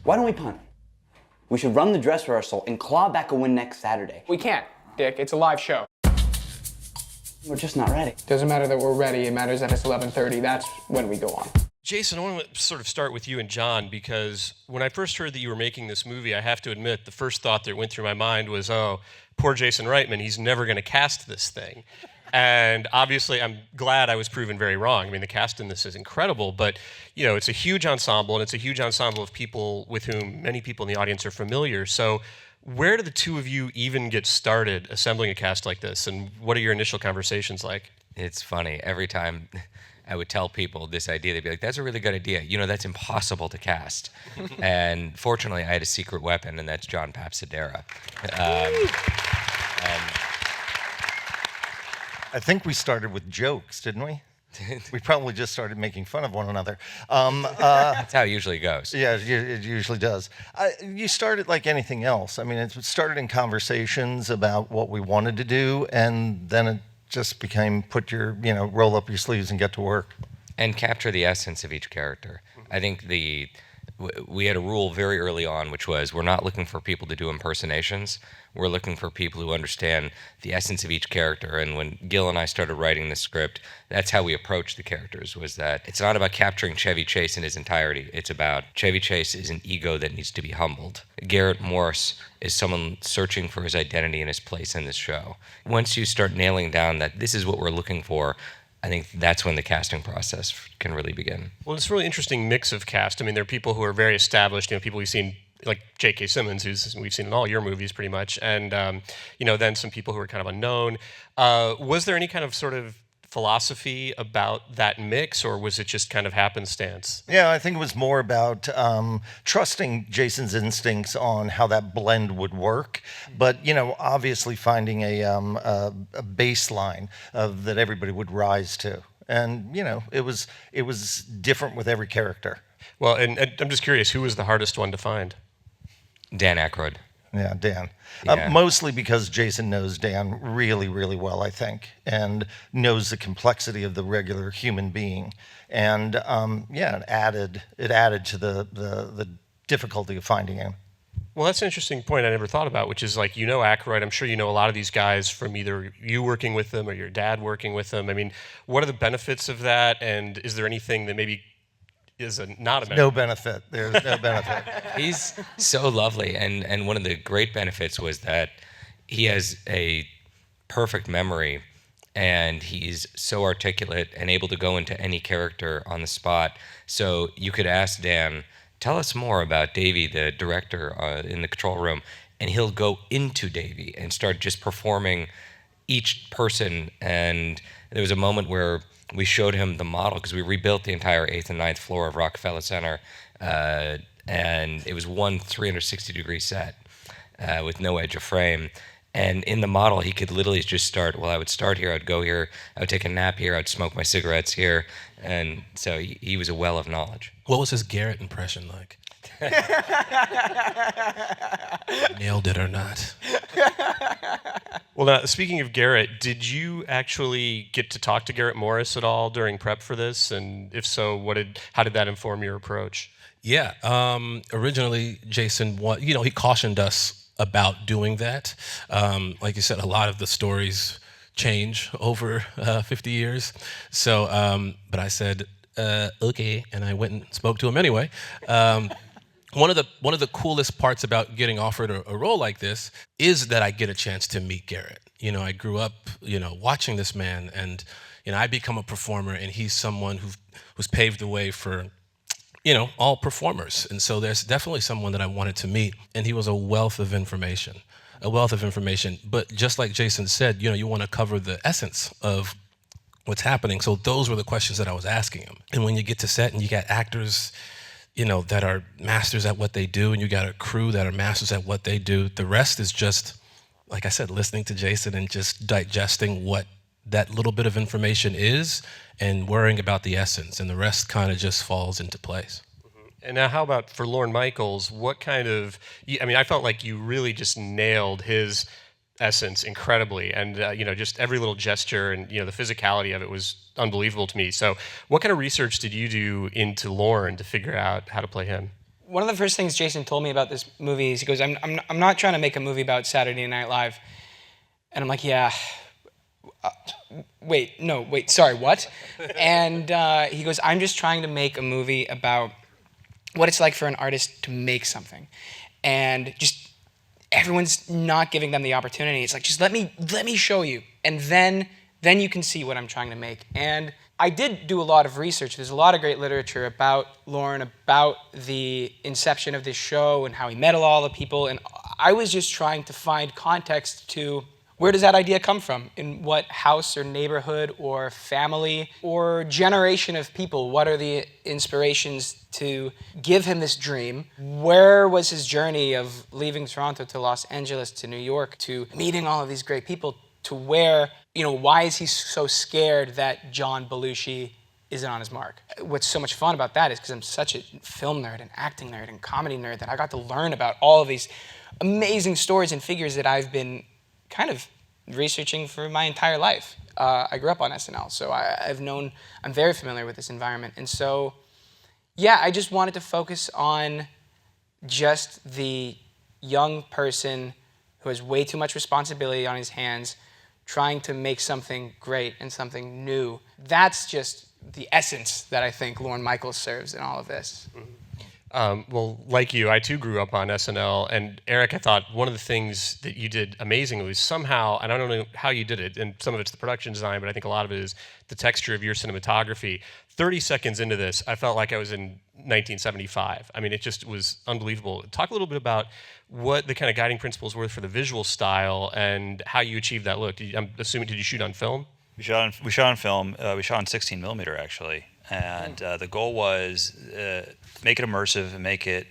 Why don't we punt? We should run the dress rehearsal and claw back a win next Saturday. We can't, Dick. It's a live show. We're just not ready. Doesn't matter that we're ready. It matters that it's 11:30. That's when we go on. Jason, I want to sort of start with you and John, because when I first heard that you were making this movie, I have to admit, the first thought that went through my mind was, oh, poor Jason Reitman, he's never going to cast this thing. And obviously, I'm glad I was proven very wrong. I mean, the cast in this is incredible, but you know, it's a huge ensemble, and it's a huge ensemble of people with whom many people in the audience are familiar. So where do the two of you even get started assembling a cast like this, and what are your initial conversations like? It's funny. Every time I would tell people this idea, they'd be like, that's a really good idea. You know, that's impossible to cast. And fortunately, I had a secret weapon, and that's John Papsidera. I think we started with jokes, didn't we? We probably just started making fun of one another. That's how it usually goes. Yeah, it usually does. You started like anything else. I mean, it started in conversations about what we wanted to do, and then it just became roll up your sleeves and get to work. And capture the essence of each character. I think we had a rule very early on, which was we're not looking for people to do impersonations. We're looking for people who understand the essence of each character. And when Gil and I started writing the script, that's how we approached the characters, was that it's not about capturing Chevy Chase in his entirety. It's about Chevy Chase is an ego that needs to be humbled. Garrett Morris is someone searching for his identity and his place in this show. Once you start nailing down that this is what we're looking for, I think that's when the casting process can really begin. Well, it's a really interesting mix of cast. I mean, there are people who are very established, you know, people we've seen, like J.K. Simmons, who's we've seen in all your movies pretty much, and you know, then some people who are kind of unknown. Was there any kind of sort of philosophy about that mix, or was it just kind of happenstance? Yeah, I think it was more about trusting Jason's instincts on how that blend would work, but you know, obviously finding a baseline that everybody would rise to, and you know, it was different with every character. Well, and I'm just curious, who was the hardest one to find? Dan Aykroyd. Yeah, Dan. Yeah. Mostly because Jason knows Dan really, really well, I think, and knows the complexity of the regular human being. And it added to the difficulty of finding him. Well, that's an interesting point I never thought about, which is like, you know Aykroyd, I'm sure you know a lot of these guys from either you working with them or your dad working with them. I mean, what are the benefits of that, and is there anything that maybe is not a benefit? No benefit. There's no benefit. He's so lovely, and one of the great benefits was that he has a perfect memory, and he's so articulate and able to go into any character on the spot. So you could ask Dan, tell us more about Davey, the director in the control room, and he'll go into Davey and start just performing each person. And there was a moment where we showed him the model, because we rebuilt the entire 8th and 9th floor of Rockefeller Center, and it was one 360-degree set with no edge of frame. And in the model, he could literally just start, well, I would start here, I'd go here, I would take a nap here, I'd smoke my cigarettes here, and so he was a well of knowledge. What was his Garrett impression like? Nailed it or not? Well, now, speaking of Garrett, did you actually get to talk to Garrett Morris at all during prep for this? And if so, how did that inform your approach? Yeah, originally Jason, he cautioned us about doing that. Like you said, a lot of the stories change over 50 years. So, but I said, okay, and I went and spoke to him anyway. One of the coolest parts about getting offered a role like this is that I get a chance to meet Garrett. You know, I grew up, watching this man, and I become a performer, and he's someone who's paved the way for, all performers. And so there's definitely someone that I wanted to meet, and he was a wealth of information. But just like Jason said, you want to cover the essence of what's happening. So those were the questions that I was asking him. And when you get to set and you got actors, that are masters at what they do, and you got a crew that are masters at what they do, the rest is just, like I said, listening to Jason and just digesting what that little bit of information is and worrying about the essence, and the rest kind of just falls into place. Mm-hmm. And now how about for Lorne Michaels, what kind of, I felt like you really just nailed his essence incredibly, and just every little gesture and the physicality of it was unbelievable to me. So what kind of research did you do into Lorne to figure out how to play him? one of the first things Jason told me about this movie is he goes, I'm not trying to make a movie about Saturday Night Live. And I'm like, yeah. Wait, sorry, what? And he goes, I'm just trying to make a movie about what it's like for an artist to make something. And just everyone's not giving them the opportunity. It's like, just let me show you. And then you can see what I'm trying to make. And I did do a lot of research. There's a lot of great literature about Lorne, about the inception of this show and how he met all the people. And I was just trying to find context to where does that idea come from? In what house or neighborhood or family or generation of people? What are the inspirations to give him this dream? Where was his journey of leaving Toronto to Los Angeles to New York to meeting all of these great people to where, why is he so scared that John Belushi isn't on his mark? What's so much fun about that is because I'm such a film nerd and acting nerd and comedy nerd that I got to learn about all of these amazing stories and figures that I've been kind of researching for my entire life. I grew up on SNL, so I'm very familiar with this environment. And so, yeah, I just wanted to focus on just the young person who has way too much responsibility on his hands, trying to make something great and something new. That's just the essence that I think Lorne Michaels serves in all of this. Well, like you, I too grew up on SNL, and Eric, I thought one of the things that you did amazingly was somehow, and I don't know how you did it, and some of it's the production design, but I think a lot of it is the texture of your cinematography. 30 seconds into this, I felt like I was in 1975. I mean, it just was unbelievable. Talk a little bit about what the kind of guiding principles were for the visual style and how you achieved that look. I'm assuming, did you shoot on film? We shot on film. We shot on 16 millimeter actually, and the goal was make it immersive and make it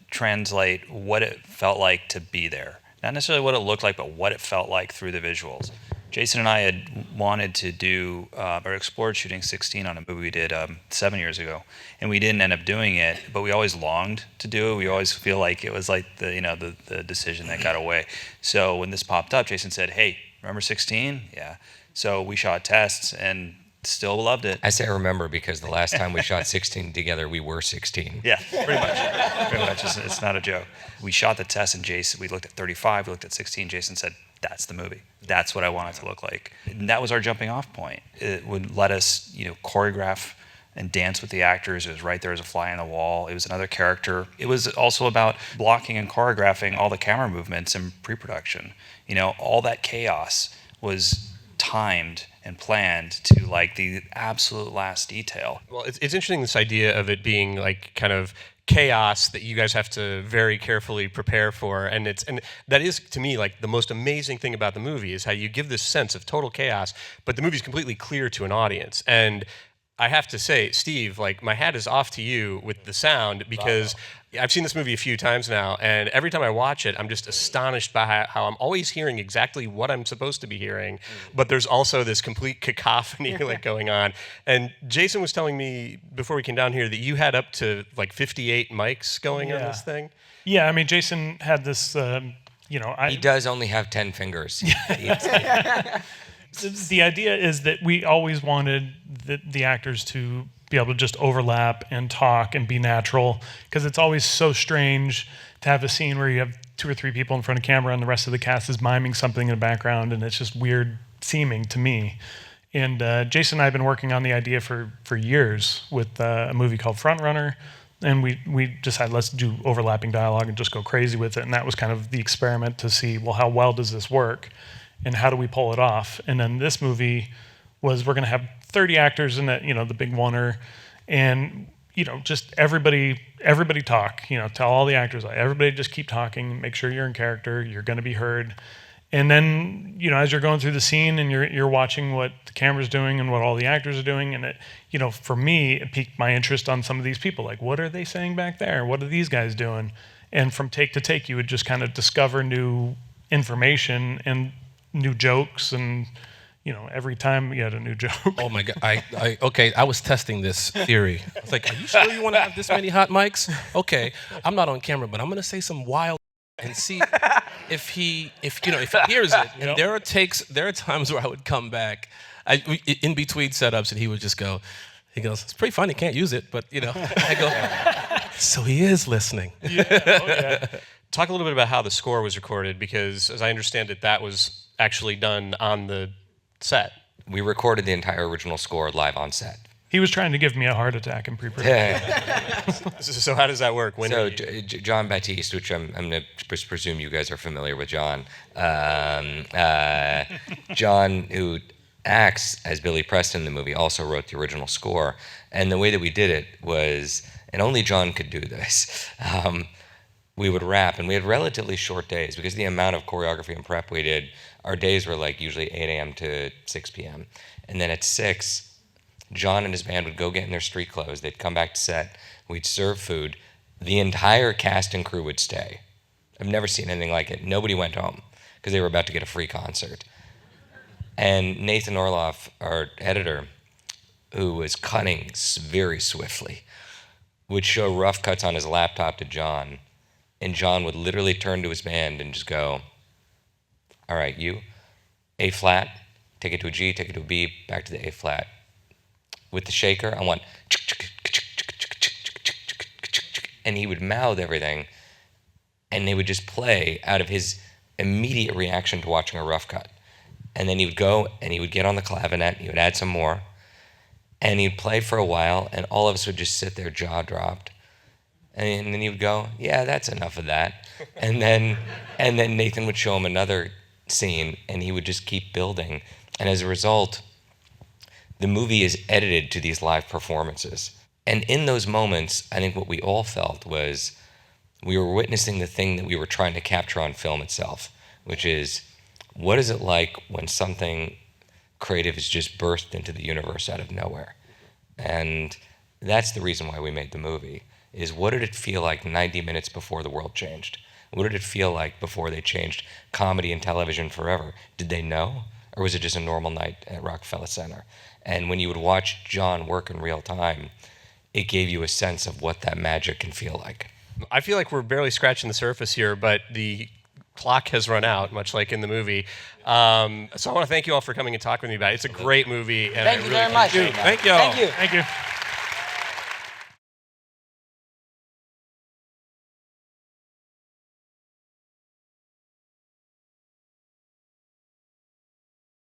translate what it felt like to be there. Not necessarily what it looked like, but what it felt like through the visuals. Jason and I had wanted to do or explored shooting 16 on a movie we did 7 years ago, and we didn't end up doing it. But we always longed to do it. We always feel like it was like the decision that got away. So when this popped up, Jason said, "Hey, remember 16? Yeah." So we shot tests and still loved it. I say I remember because the last time we shot 16 together, we were 16. Yeah, pretty much. Pretty much. It's not a joke. We shot the test, and Jason, we looked at 35, we looked at 16. Jason said, "That's the movie. That's what I want it to look like." And that was our jumping off point. It would let us, choreograph and dance with the actors. It was right there as a fly on the wall. It was another character. It was also about blocking and choreographing all the camera movements in pre-production. All that chaos was timed and planned to like the absolute last detail. Well, it's interesting, this idea of it being like kind of chaos that you guys have to very carefully prepare for, and that is to me like the most amazing thing about the movie is how you give this sense of total chaos, but the movie's completely clear to an audience. And I have to say, Steve, like my hat is off to you with the sound, because I've seen this movie a few times now, and every time I watch it, I'm just astonished by how I'm always hearing exactly what I'm supposed to be hearing, but there's also this complete cacophony like going on. And Jason was telling me before we came down here that you had up to like 58 mics going on this thing. Yeah, I mean, Jason had this, He does only have 10 fingers. The idea is that we always wanted the actors to be able to just overlap and talk and be natural, because it's always so strange to have a scene where you have 2 or 3 people in front of camera and the rest of the cast is miming something in the background, and it's just weird seeming to me. And Jason and I have been working on the idea for years with a movie called Front Runner, and we decided let's do overlapping dialogue and just go crazy with it, and that was kind of the experiment to see, well, how well does this work? And how do we pull it off? And then this movie was, we're going to have 30 actors in the big oneer, and just everybody talk. Tell all the actors, everybody just keep talking, make sure you're in character, you're going to be heard. And then as you're going through the scene and you're watching what the camera's doing and what all the actors are doing, and it for me it piqued my interest on some of these people. Like, what are they saying back there? What are these guys doing? And from take to take, you would just kind of discover new information and new jokes, and every time you had a new joke. Oh my God! I was testing this theory. I was like, "Are you sure you want to have this many hot mics?" Okay, I'm not on camera, but I'm gonna say some wild and see if he hears it. And there are times where I would come back, in between setups, and he would just go. He goes, "It's pretty funny. Can't use it, but I go." So he is listening. Talk a little bit about how the score was recorded, because as I understand it, that was actually done on the set. We recorded the entire original score live on set. He was trying to give me a heart attack in pre-production. So how does that work? When So John Baptiste, which I'm going to presume you guys are familiar with John. John, who acts as Billy Preston in the movie, also wrote the original score. And the way that we did it was, and only John could do this, we would wrap, and we had relatively short days because of the amount of choreography and prep we did. Our days were like usually 8 a.m. to 6 p.m. And then at 6, John and his band would go get in their street clothes. They'd come back to set. We'd serve food. The entire cast and crew would stay. I've never seen anything like it. Nobody went home because they were about to get a free concert. And Nathan Orloff, our editor, who was cutting very swiftly, would show rough cuts on his laptop to John. And John would literally turn to his band and just go, all right, you, A flat, take it to a G, take it to a B, back to the A flat. With the shaker, I want, and he would mouth everything, and they would just play out of his immediate reaction to watching a rough cut. And then he would go and he would get on the clavinet, he would add some more, and he'd play for a while, and all of us would just sit there jaw dropped. And then he would go, yeah, that's enough of that. And then Nathan would show him another scene, and he would just keep building. And as a result, the movie is edited to these live performances. And in those moments, I think what we all felt was we were witnessing the thing that we were trying to capture on film itself, which is, what is it like when something creative is just burst into the universe out of nowhere? And that's the reason why we made the movie, is what did it feel like 90 minutes before the world changed? What did it feel like before they changed comedy and television forever? Did they know? Or was it just a normal night at Rockefeller Center? And when you would watch John work in real time, it gave you a sense of what that magic can feel like. I feel like we're barely scratching the surface here, but the clock has run out, much like in the movie. So I want to thank you all for coming and talking with me about it. It's a great movie. And Thank you very much. Thank you all. Thank you. Thank you.